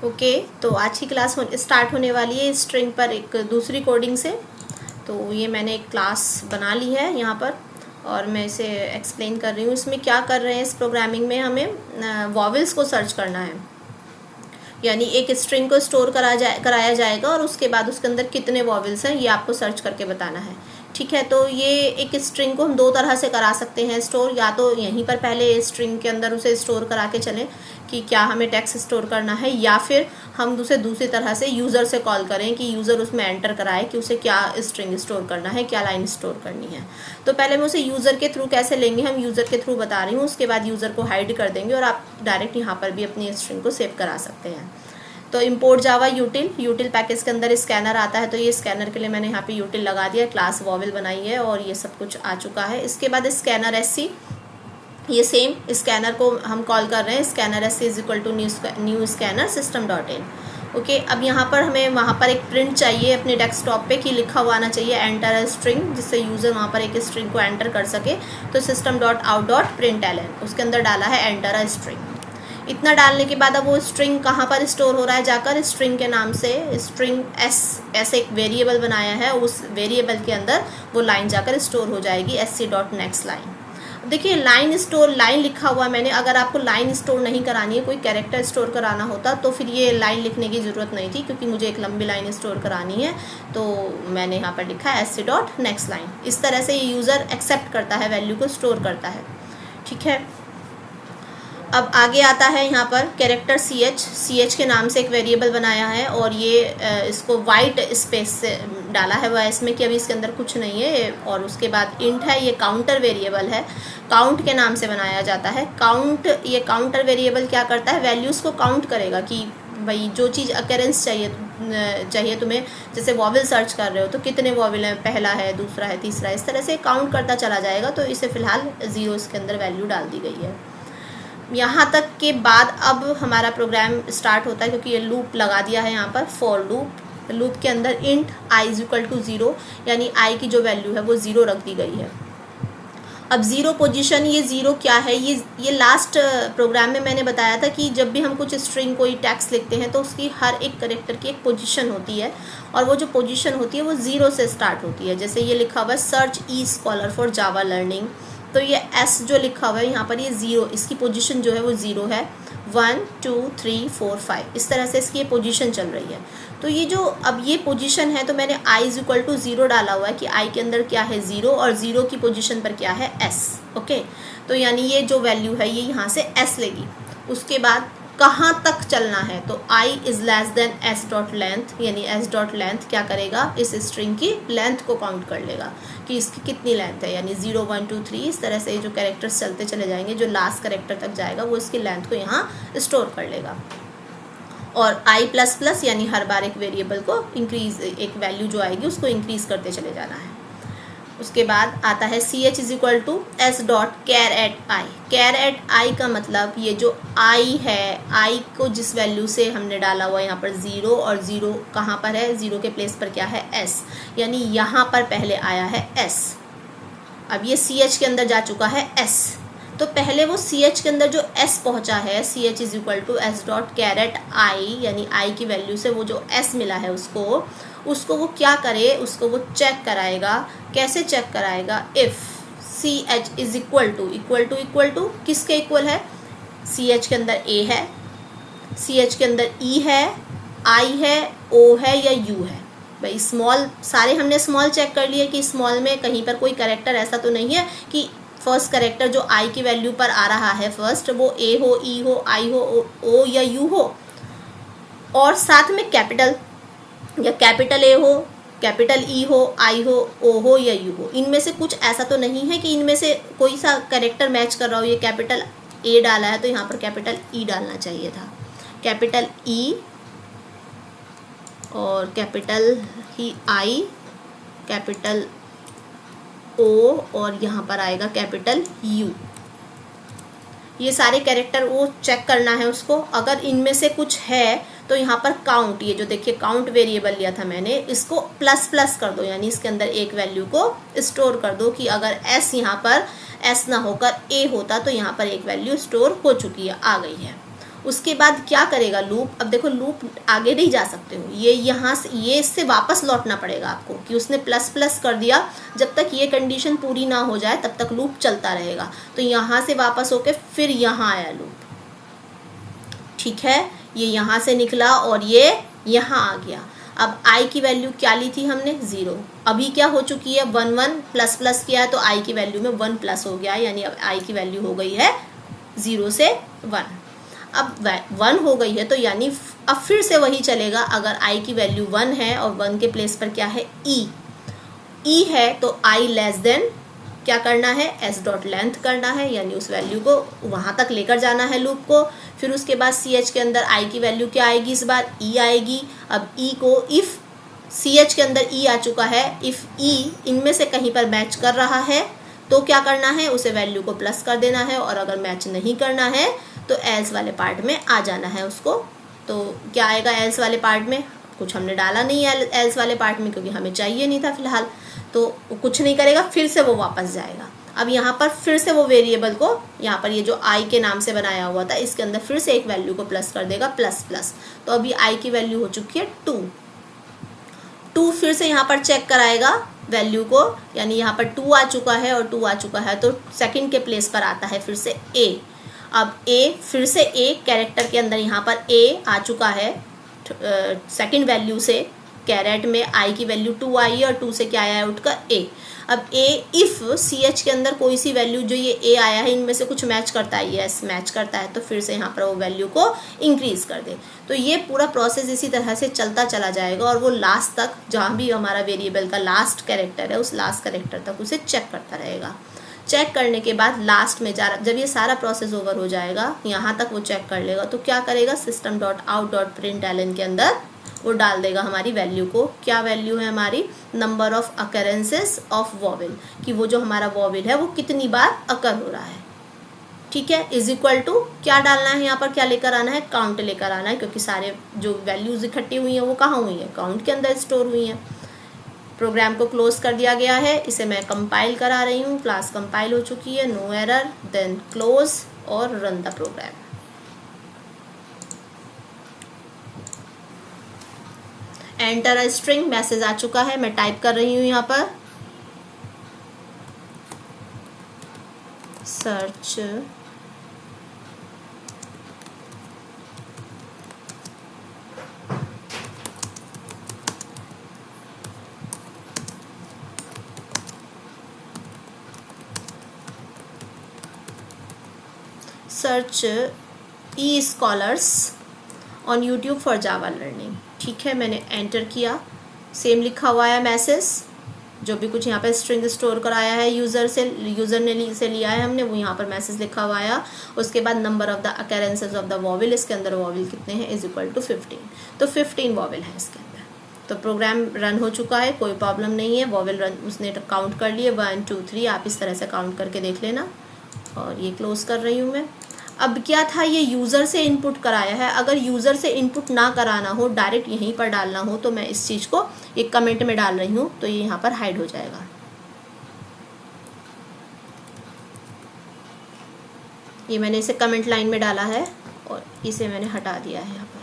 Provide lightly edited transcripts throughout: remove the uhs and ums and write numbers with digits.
Okay, तो आज की क्लास स्टार्ट होने वाली है स्ट्रिंग पर एक दूसरी कोडिंग से। तो ये मैंने एक क्लास बना ली है यहाँ पर और मैं इसे एक्सप्लेन कर रही हूँ। इसमें क्या कर रहे हैं, इस प्रोग्रामिंग में हमें वॉवेल्स को सर्च करना है, यानी एक स्ट्रिंग को स्टोर कराया जाएगा और उसके बाद उसके अंदर कितने वॉवेल्स हैं ये आपको सर्च करके बताना है। ठीक है, तो ये एक स्ट्रिंग को हम दो तरह से करा सकते हैं स्टोर, या तो यहीं पर पहले स्ट्रिंग के अंदर उसे स्टोर करा के चलें कि क्या हमें टेक्स्ट स्टोर करना है, या फिर हम दूसरी तरह से यूज़र से कॉल करें कि यूज़र उसमें एंटर कराए कि उसे क्या स्ट्रिंग स्टोर करना है, क्या लाइन स्टोर करनी है। तो पहले मैं उसे यूज़र के थ्रू कैसे लेंगे, हम यूज़र के थ्रू बता रही हूँ, उसके बाद यूज़र को हाइड कर देंगे और आप डायरेक्ट यहाँ पर भी अपनी स्ट्रिंग को सेव करा सकते हैं। तो इम्पोर्ट जावा यूटिल पैकेज के अंदर स्कैनर आता है, तो ये स्कैनर के लिए मैंने यहाँ पे यूटिल लगा दिया, क्लास वॉवेल बनाई है और ये सब कुछ आ चुका है। इसके बाद स्कैनर एससी, ये सेम स्कैनर को हम कॉल कर रहे हैं, scanner SC is equal to new scanner system dot in. Okay, अब यहाँ पर हमें वहाँ पर एक प्रिंट चाहिए अपने डेस्कटॉप पे कि लिखा हुआ आना चाहिए एंटर अ स्ट्रिंग, जिससे यूज़र वहाँ पर एक स्ट्रिंग को एंटर कर सके। तो system dot out dot print L N, उसके अंदर डाला है एंटर अ स्ट्रिंग। इतना डालने के बाद अब वो स्ट्रिंग कहाँ पर स्टोर हो रहा है, जाकर स्ट्रिंग के नाम से स्ट्रिंग एस एक वेरिएबल बनाया है, उस वेरिएबल के अंदर वो लाइन जाकर स्टोर हो जाएगी S C dot next line. देखिए लाइन स्टोर, लाइन लिखा हुआ मैंने, अगर आपको लाइन स्टोर नहीं करानी है, कोई कैरेक्टर स्टोर कराना होता तो फिर ये लाइन लिखने की ज़रूरत नहीं थी, क्योंकि मुझे एक लंबी लाइन स्टोर करानी है तो मैंने यहाँ पर लिखा है S C dot next line. इस तरह से ये यूज़र एक्सेप्ट करता है, वैल्यू को स्टोर करता है। ठीक है, अब आगे आता है यहाँ पर कैरेक्टर सी एच के नाम से एक वेरिएबल बनाया है और ये इसको वाइट स्पेस से डाला है वॉइस में कि अभी इसके अंदर कुछ नहीं है। और उसके बाद इंट है, ये काउंटर वेरिएबल है, काउंट के नाम से बनाया जाता है। काउंट, ये काउंटर वेरिएबल क्या करता है, वैल्यूज़ को काउंट करेगा कि भाई जो चीज़ अकेरेंस चाहिए तुम्हें, जैसे वॉवेल सर्च कर रहे हो तो कितने वॉवेल हैं, पहला है, दूसरा है, तीसरा है, इस तरह से काउंट करता चला जाएगा। तो इसे फ़िलहाल 0 इसके अंदर वैल्यू डाल दी गई है। यहाँ तक के बाद अब हमारा प्रोग्राम स्टार्ट होता है, क्योंकि ये लूप लगा दिया है यहाँ पर, फॉर लूप के अंदर int I is equal to 0, यानी आई की जो वैल्यू है वो 0 रख दी गई है। अब 0 पोजीशन, ये 0 क्या है, ये लास्ट प्रोग्राम में मैंने बताया था कि जब भी हम कुछ स्ट्रिंग कोई टेक्स्ट लिखते हैं तो उसकी हर एक कैरेक्टर की एक पोजीशन होती है और वो जो पोजीशन होती है वो 0 से स्टार्ट होती है। जैसे ये लिखा हुआ है search E scholar for Java learning, तो ये एस जो लिखा हुआ है यहाँ पर, ये 0, इसकी पोजीशन जो है वो 0 है। 1 2 3 4 5 इस तरह से इसकी ये पोजीशन चल रही है। तो ये जो अब ये पोजीशन है, तो मैंने आई इज इक्वल टू 0 डाला हुआ है कि आई के अंदर क्या है 0 और 0 की पोजीशन पर क्या है एस। ओके, तो यानी ये जो वैल्यू है ये यहाँ से एस लेगी। उसके बाद कहाँ तक चलना है, तो i is less than s dot length, यानी s डॉट लेंथ क्या करेगा, इस स्ट्रिंग की लेंथ को काउंट कर लेगा कि इसकी कितनी लेंथ है, यानी 0 1 2 3 इस तरह से जो कैरेक्टर्स चलते चले जाएंगे, जो लास्ट कैरेक्टर तक जाएगा वो इसकी लेंथ को यहाँ स्टोर कर लेगा। और i प्लस प्लस, यानी हर बार एक वेरिएबल को इंक्रीज, एक वैल्यू जो आएगी उसको इंक्रीज करते चले जाना है। उसके बाद आता है C H is equal to S dot char at I. Car at I का मतलब ये जो आई है, आई को जिस वैल्यू से हमने डाला हुआ है यहाँ पर 0, और 0 कहाँ पर है, 0 के प्लेस पर क्या है एस, यानी यहाँ पर पहले आया है एस। अब ये सी एच के अंदर जा चुका है एस, तो पहले वो सी एच के अंदर जो एस पहुँचा है, C H is equal to S dot char at I, यानी आई की वैल्यू से वो जो एस मिला है उसको वो क्या करे, उसको वो चेक कराएगा। कैसे चेक कराएगा, if C H is equal to किसके इक्वल है, सी एच के अंदर ए है, सी एच के अंदर ई है, आई है, ओ है या यू है। भाई स्मॉल, सारे हमने स्मॉल चेक कर लिए कि स्मॉल में कहीं पर कोई कैरेक्टर ऐसा तो नहीं है कि फर्स्ट कैरेक्टर जो आई की वैल्यू पर आ रहा है फर्स्ट, वो ए हो, ई हो, आई हो, ओ या यू हो, और साथ में कैपिटल, या कैपिटल ए हो, कैपिटल ई हो, आई हो, ओ हो या यू हो। इनमें से कुछ ऐसा तो नहीं है कि इनमें से कोई सा कैरेक्टर मैच कर रहा हो। ये कैपिटल ए डाला है तो यहाँ पर कैपिटल ई डालना चाहिए था, कैपिटल ई और कैपिटल ही आई, कैपिटल ओ और यहाँ पर आएगा कैपिटल यू। ये सारे कैरेक्टर वो चेक करना है उसको। अगर इनमें से कुछ है तो यहाँ पर काउंट, ये जो देखिए काउंट वेरिएबल लिया था मैंने, इसको प्लस प्लस कर दो, यानी इसके अंदर एक वैल्यू को स्टोर कर दो कि अगर एस यहाँ पर एस ना होकर ए होता तो यहाँ पर एक वैल्यू स्टोर हो चुकी है, आ गई है। उसके बाद क्या करेगा लूप, अब देखो लूप आगे नहीं जा सकते हो, ये यहाँ से ये इससे वापस लौटना पड़ेगा आपको कि उसने प्लस प्लस कर दिया, जब तक ये कंडीशन पूरी ना हो जाए तब तक लूप चलता रहेगा। तो यहाँ से वापस होके फिर यहाँ आया लूप, ठीक है, ये यहाँ से निकला और ये यहाँ आ गया। अब i की वैल्यू क्या ली थी हमने 0, अभी क्या हो चुकी है 1 1 प्लस प्लस किया है तो i की वैल्यू में 1 प्लस हो गया, यानी अब i की वैल्यू हो गई है 0 से 1। अब 1 हो गई है तो यानी अब फिर से वही चलेगा, अगर i की वैल्यू 1 है और 1 के प्लेस पर क्या है e है तो i लेस देन क्या करना है s डॉट लेंथ करना है, यानी उस वैल्यू को वहाँ तक लेकर जाना है लूप को। फिर उसके बाद ch के अंदर i की वैल्यू क्या आएगी, इस बार e आएगी। अब e को इफ़ ch के अंदर e आ चुका है, इफ़ e इनमें से कहीं पर मैच कर रहा है तो क्या करना है, उसे वैल्यू को प्लस कर देना है, और अगर मैच नहीं करना है तो एल्स वाले पार्ट में आ जाना है उसको। तो क्या आएगा एल्स वाले पार्ट में, कुछ हमने डाला नहीं है एल्स वाले पार्ट में क्योंकि हमें चाहिए नहीं था फिलहाल, तो कुछ नहीं करेगा, फिर से वो वापस जाएगा। अब यहाँ पर फिर से वो वेरिएबल को यहाँ पर ये जो i के नाम से बनाया हुआ था इसके अंदर फिर से एक वैल्यू को प्लस कर देगा, प्लस प्लस। तो अभी i की वैल्यू हो चुकी है 2 फिर से यहाँ पर चेक कराएगा वैल्यू को, यानी यहाँ पर 2 आ चुका है और 2 आ चुका है तो सेकंड के प्लेस पर आता है फिर से a। अब a फिर से a कैरेक्टर के अंदर यहाँ पर a आ चुका है सेकंड वैल्यू से, कैरेट में i की वैल्यू 2 आई है और 2 से क्या आया है उठकर a। अब a इफ़ ch के अंदर कोई सी वैल्यू जो ये a आया है इनमें से कुछ मैच करता है, यस मैच करता है, तो फिर से यहाँ पर वो वैल्यू को इंक्रीज़ कर दे। तो ये पूरा प्रोसेस इसी तरह से चलता चला जाएगा और वो लास्ट तक जहाँ भी हमारा वेरिएबल का लास्ट कैरेक्टर है उस लास्ट कैरेक्टर तक उसे चेक करता रहेगा। चेक करने के बाद लास्ट में जब ये सारा प्रोसेस ओवर हो जाएगा, यहाँ तक वो चेक कर लेगा तो क्या करेगा, system dot out dot print ln के अंदर वो डाल देगा हमारी वैल्यू को। क्या वैल्यू है हमारी, number of occurrences of vowel, कि वो जो हमारा वॉवेल है वो कितनी बार अकर हो रहा है, ठीक है, इज इक्वल टू क्या डालना है यहाँ पर, क्या लेकर आना है, काउंट लेकर आना है, क्योंकि सारे जो वैल्यूज इकट्ठी हुई हैं वो कहाँ हुई हैं, काउंट के अंदर स्टोर हुई हैं। प्रोग्राम को क्लोज कर दिया गया है, इसे मैं कंपाइल करा रही हूँ, क्लास कंपाइल हो चुकी है, नो एरर, देन क्लोज और run the program. Enter a string message आ चुका है, मैं टाइप कर रही हूँ यहाँ पर search search E scholars on YouTube for Java learning, ठीक है, मैंने एंटर किया, सेम लिखा हुआ है मैसेज, जो भी कुछ यहाँ पे स्ट्रिंग स्टोर कराया है यूज़र ने से लिया है हमने, वो यहाँ पर मैसेज लिखा हुआ आया। उसके बाद number of the occurrences of the vowel, इसके अंदर वॉवेल कितने हैं, इज इक्वल टू 15, तो 15 वॉवेल है इसके अंदर। तो प्रोग्राम रन हो चुका है, कोई प्रॉब्लम नहीं है, वॉवेल रन उसने काउंट कर लिए 1 2 3, आप इस तरह से काउंट करके देख लेना। और ये क्लोज कर रही हूँ मैं। अब क्या था, ये यूज़र से इनपुट कराया है, अगर यूज़र से इनपुट ना कराना हो, डायरेक्ट यहीं पर डालना हो, तो मैं इस चीज़ को एक कमेंट में डाल रही हूँ, तो ये यहाँ पर हाइड हो जाएगा। ये मैंने इसे कमेंट लाइन में डाला है और इसे मैंने हटा दिया है यहाँ पर।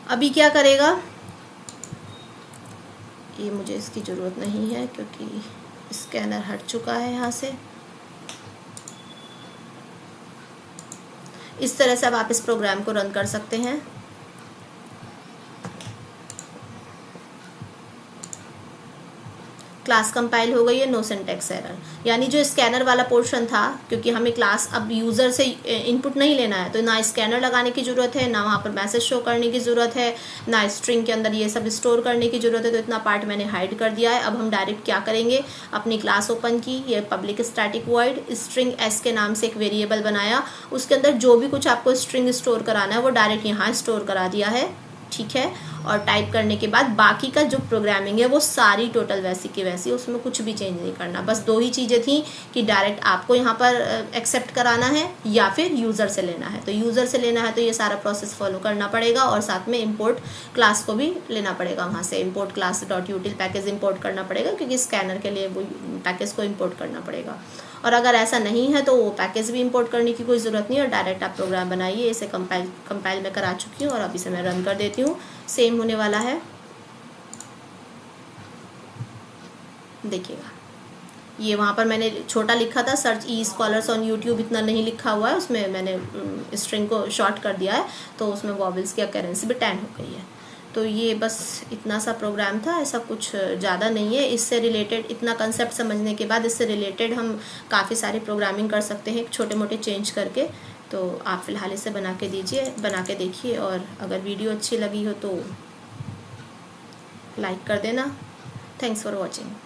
अभी क्या करेगा, ये मुझे इसकी ज़रूरत नहीं है क्योंकि स्कैनर हट चुका है यहाँ से। इस तरह से अब आप इस प्रोग्राम को रन कर सकते हैं। क्लास कंपाइल हो गई है, नो सिंटैक्स एरर, यानी जो स्कैनर वाला पोर्शन था, क्योंकि हमें क्लास अब यूज़र से इनपुट नहीं लेना है, तो ना स्कैनर लगाने की ज़रूरत है, ना वहाँ पर मैसेज शो करने की ज़रूरत है, ना स्ट्रिंग के अंदर ये सब स्टोर करने की ज़रूरत है, तो इतना पार्ट मैंने हाइड कर दिया है। अब हम डायरेक्ट क्या करेंगे, अपनी क्लास ओपन की, ये public static void string S के नाम से एक वेरिएबल बनाया, उसके अंदर जो भी कुछ आपको स्ट्रिंग स्टोर कराना है वो डायरेक्ट यहाँ स्टोर करा दिया है, ठीक है। और टाइप करने के बाद बाकी का जो प्रोग्रामिंग है वो सारी टोटल वैसी की वैसी, उसमें कुछ भी चेंज नहीं करना। बस दो ही चीज़ें थी कि डायरेक्ट आपको यहाँ पर एक्सेप्ट कराना है या फिर यूज़र से लेना है। तो यूज़र से लेना है तो ये सारा प्रोसेस फॉलो करना पड़ेगा और साथ में इम्पोर्ट क्लास को भी लेना पड़ेगा, वहाँ से import class dot यूटिल package import करना पड़ेगा, क्योंकि स्कैनर के लिए वो पैकेज को इम्पोर्ट करना पड़ेगा। और अगर ऐसा नहीं है तो वो पैकेज भी इंपोर्ट करने की कोई ज़रूरत नहीं है, और डायरेक्ट आप प्रोग्राम बनाइए। इसे कंपाइल मैं करा चुकी हूँ और अभी से मैं रन कर देती हूँ। सेम होने वाला है, देखिएगा। ये वहाँ पर मैंने छोटा लिखा था search E scholars on YouTube, इतना नहीं लिखा हुआ है, उसमें मैंने स्ट्रिंग को शॉर्ट कर दिया है, तो उसमें वॉबल्स की अकरेंसी भी 10 हो गई है। तो ये बस इतना सा प्रोग्राम था, ऐसा कुछ ज़्यादा नहीं है। इससे रिलेटेड इतना कंसेप्ट समझने के बाद इससे रिलेटेड हम काफ़ी सारी प्रोग्रामिंग कर सकते हैं छोटे मोटे चेंज करके। तो आप फ़िलहाल इसे बना के देखिए, और अगर वीडियो अच्छी लगी हो तो लाइक कर देना। Thanks for watching.